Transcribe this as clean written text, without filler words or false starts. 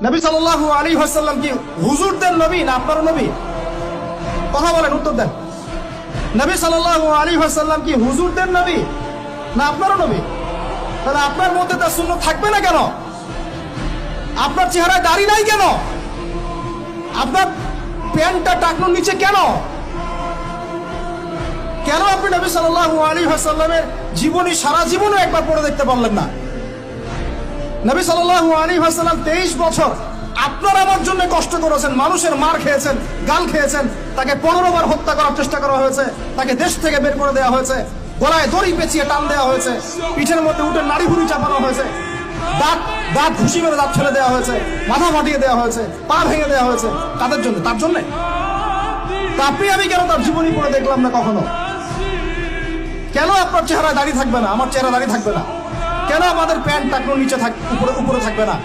নবী সাল্লাল্লাহু আলাইহি ওয়াসাল্লাম কি হুজুরদের নবী না আপনার নবী? কথা বলেন, উত্তর দেন। নবী সাল্লাল্লাহু আলাইহি ওয়াসাল্লাম কি হুজুরদের নবী না আপনার নবী? তাহলে আপনার মধ্যে তার সুন্নাত থাকবে না কেন? আপনার চেহারায় দাড়ি নাই কেন? আপনার প্যান্টটা টাকনোর নিচে কেন? কেন আপনি নবী সাল্লাল্লাহু আলাইহি ওয়াসাল্লামের জীবনী সারা জীবনও একবার পড়ে দেখতে পারলেন না? নবী সাল্লাল্লাহু আলাইহি ওয়াসাল্লাম 23 বছর আপনার আমার জন্য কষ্ট করেছেন, মানুষের মার খেয়েছেন, গাল খেয়েছেন, তাকে 15 বার হত্যা করার চেষ্টা করা হয়েছে, তাকে দেশ থেকে বের করে দেওয়া হয়েছে, গলায় দড়ি পেঁচিয়ে টান দেওয়া হয়েছে, পিঠের মধ্যে উঠে নাড়ি ভুড়ি চাপানো হয়েছে, দাঁত ঘুষি মেরে দাঁত ফেলে দেওয়া হয়েছে, মাথা ফাটিয়ে দেওয়া হয়েছে, পা ভেঙে দেওয়া হয়েছে। তাদের জন্য, তার জন্য। তা আপনি আমি কেন তার জীবনী পড়ে দেখলাম না কখনো? কেন আপনার চেহারায় দাড়ি থাকবে না, আমার চেহারা দাড়ি থাকবে না? কেন আমাদের প্যান্ট টাকনোর নিচে উপরে থাকবে না?